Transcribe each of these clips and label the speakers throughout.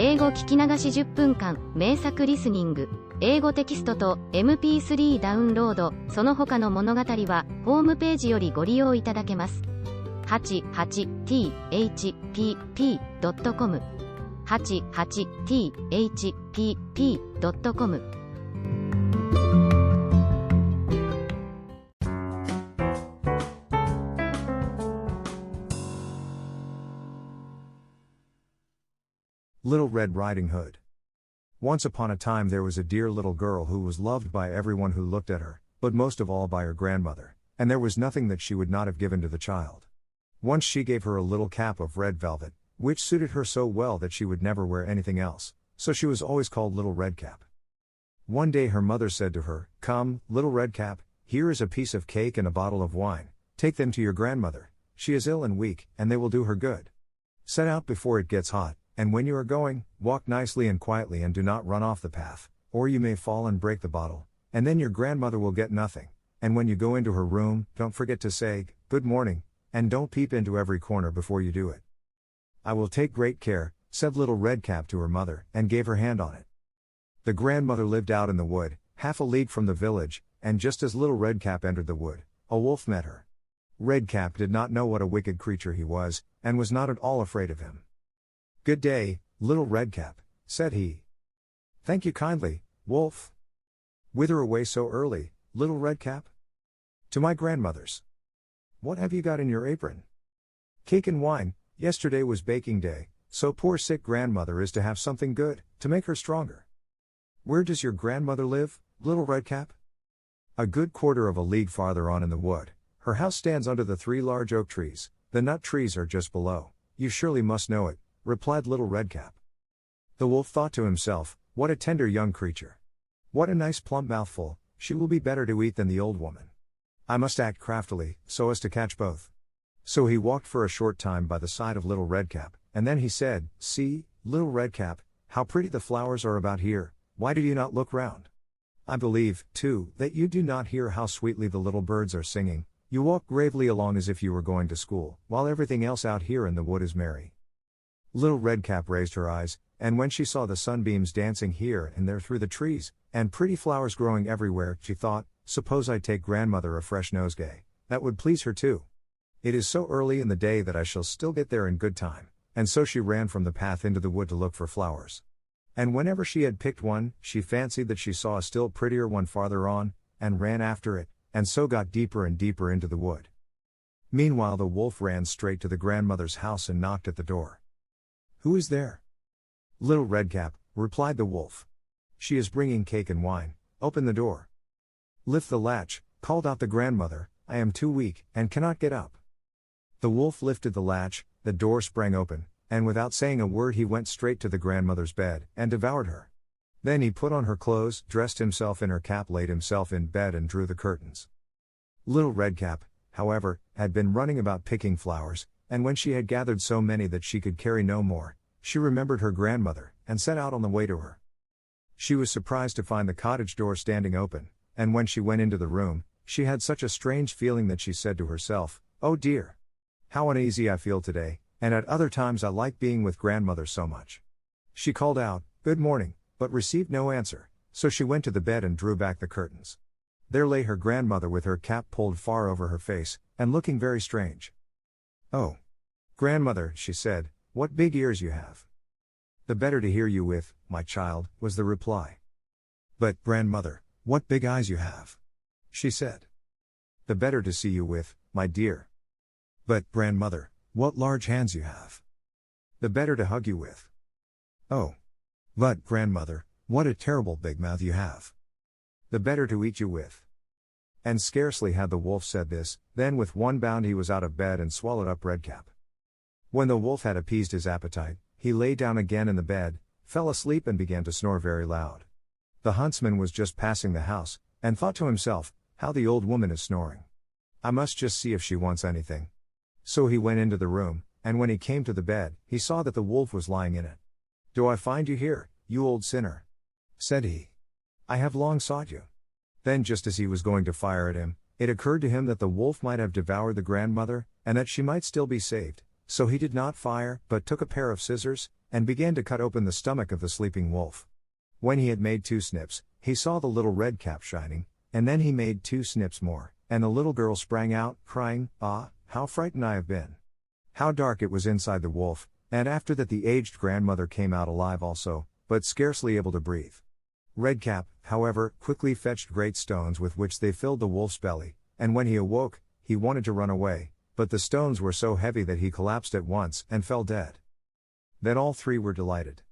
Speaker 1: 英語聞き流し10分間、名作リスニング、英語テキストと MP3 ダウンロード、その他の物語は、ホームページよりご利用いただけます。88thpp.com 88thpp.com
Speaker 2: Little Red Riding Hood. Once upon a time there was a dear little girl who was loved by everyone who looked at her, but most of all by her grandmother, and there was nothing that she would not have given to the child. Once she gave her a little cap of red velvet, which suited her so well that she would never wear anything else, so she was always called Little Red Cap. One day her mother said to her, "Come, Little Red Cap, here is a piece of cake and a bottle of wine, take them to your grandmother, she is ill and weak, and they will do her good. Set out before it gets hot, and when you are going, walk nicely and quietly and do not run off the path, or you may fall and break the bottle, and then your grandmother will get nothing, and when you go into her room, don't forget to say, 'Good morning,' and don't peep into every corner before you do it." "I will take great care," said Little Red Cap to her mother, and gave her hand on it. The grandmother lived out in the wood, half a league from the village, and just as Little Red Cap entered the wood, a wolf met her. Red Cap did not know what a wicked creature he was, and was not at all afraid of him. "Good day, Little Red Cap," said he. "Thank you kindly, wolf." "Whither away so early, Little Red Cap?" "To my grandmother's." "What have you got in your apron?" "Cake and wine, yesterday was baking day, so poor sick grandmother is to have something good, to make her stronger." "Where does your grandmother live, Little Red Cap?" "A good quarter of a league farther on in the wood. Her house stands under the 3 large oak trees, the nut trees are just below. You surely must know it," replied Little Red Cap. The wolf thought to himself, "What a tender young creature. What a nice plump mouthful, she will be better to eat than the old woman. I must act craftily, so as to catch both." So he walked for a short time by the side of Little Red Cap, and then he said, "See, Little Red Cap, how pretty the flowers are about here, why do you not look round? I believe, too, that you do not hear how sweetly the little birds are singing. You walk gravely along as if you were going to school, while everything else out here in the wood is merry." Little Red Cap raised her eyes, and when she saw the sunbeams dancing here and there through the trees, and pretty flowers growing everywhere, she thought, "Suppose I take grandmother a fresh nosegay, that would please her too. It is so early in the day that I shall still get there in good time," and so she ran from the path into the wood to look for flowers. And whenever she had picked one, she fancied that she saw a still prettier one farther on, and ran after it, and so got deeper and deeper into the wood. Meanwhile the wolf ran straight to the grandmother's house and knocked at the door. "Who is there?" "Little Red Cap," replied the wolf. "She is bringing cake and wine, open the door." "Lift the latch," called out the grandmother, "I am too weak, and cannot get up." The wolf lifted the latch, the door sprang open, and without saying a word he went straight to the grandmother's bed, and devoured her. Then he put on her clothes, dressed himself in her cap, laid himself in bed and drew the curtains. Little Red Cap, however, had been running about picking flowers, and when she had gathered so many that she could carry no more, she remembered her grandmother, and set out on the way to her. She was surprised to find the cottage door standing open, and when she went into the room, she had such a strange feeling that she said to herself, "Oh dear! How uneasy I feel today, and at other times I like being with grandmother so much." She called out, "Good morning," but received no answer, so she went to the bed and drew back the curtains. There lay her grandmother with her cap pulled far over her face, and looking very strange. "Oh, grandmother," she said, "what big ears you have." "The better to hear you with, my child," was the reply. "But, grandmother, what big eyes you have," she said. "The better to see you with, my dear." "But, grandmother, what large hands you have." "The better to hug you with." "Oh. But, grandmother, what a terrible big mouth you have." "The better to eat you with." And scarcely had the wolf said this, then with one bound he was out of bed and swallowed up Red Cap. When the wolf had appeased his appetite, he lay down again in the bed, fell asleep and began to snore very loud. The huntsman was just passing the house, and thought to himself, "How the old woman is snoring. I must just see if she wants anything." So he went into the room, and when he came to the bed, he saw that the wolf was lying in it. "Do I find you here, you old sinner?" said he. "I have long sought you." Then just as he was going to fire at him, it occurred to him that the wolf might have devoured the grandmother, and that she might still be saved, so he did not fire, but took a pair of scissors, and began to cut open the stomach of the sleeping wolf. When he had made 2 snips, he saw the little red cap shining, and then he made 2 snips more, and the little girl sprang out, crying, "Ah, how frightened I have been!" How dark it was inside the wolf, and after that the aged grandmother came out alive also, but scarcely able to breathe. Redcap, however, quickly fetched great stones with which they filled the wolf's belly, and when he awoke, he wanted to run away, but the stones were so heavy that he collapsed at once and fell dead. Then all 3 were delighted.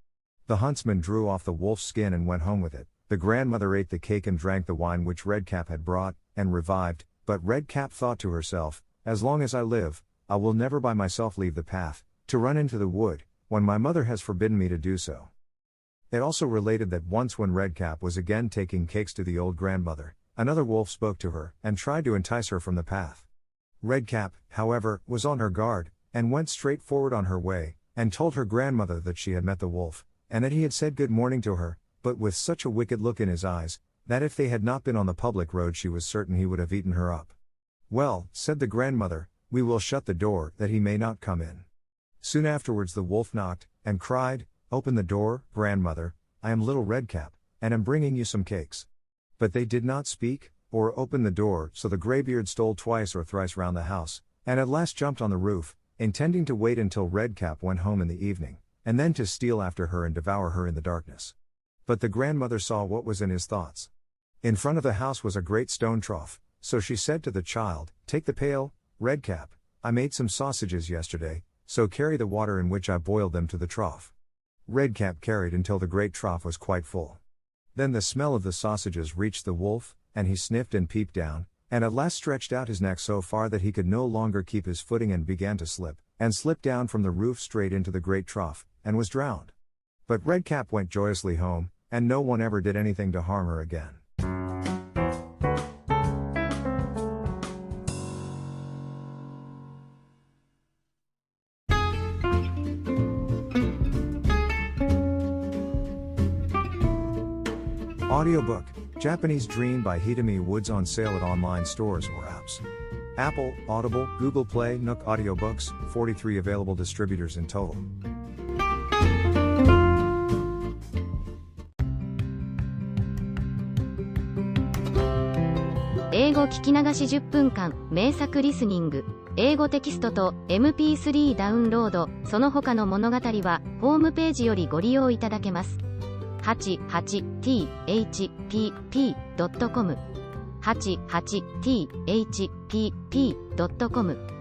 Speaker 2: The huntsman drew off the wolf's skin and went home with it. The grandmother ate the cake and drank the wine which Redcap had brought, and revived, but Redcap thought to herself, "As long as I live, I will never by myself leave the path, to run into the wood, when my mother has forbidden me to do so." It also related that once when Redcap was again taking cakes to the old grandmother, another wolf spoke to her, and tried to entice her from the path. Redcap, however, was on her guard, and went straight forward on her way, and told her grandmother that she had met the wolf, and that he had said good morning to her, but with such a wicked look in his eyes, that if they had not been on the public road she was certain he would have eaten her up. "Well," said the grandmother, "we will shut the door, that he may not come in." Soon afterwards the wolf knocked, and cried, "Open the door, grandmother, I am little Redcap, and am bringing you some cakes." But they did not speak, or open the door, so the greybeard stole twice or thrice round the house, and at last jumped on the roof, intending to wait until Redcap went home in the evening, and then to steal after her and devour her in the darkness. But the grandmother saw what was in his thoughts. In front of the house was a great stone trough, so she said to the child, "Take the pail, Redcap, I made some sausages yesterday, so carry the water in which I boiled them to the trough." Redcap carried until the great trough was quite full. Then the smell of the sausages reached the wolf, and he sniffed and peeped down, and at last stretched out his neck so far that he could no longer keep his footing and began to slip, and slipped down from the roof straight into the great trough, and was drowned. But Redcap went joyously home, and no one ever did anything to harm her again. Audiobook, Japanese Dream by Hitomi Woods on sale at online stores or apps. Apple, Audible, Google Play, Nook Audiobooks, 43 available distributors in total.
Speaker 1: 英語聞き流し10分間、名作リスニング。英語テキストと MP3 ダウンロード、その他の物語は、ホームページよりご利用いただけます。88thpp.com 88thpp.com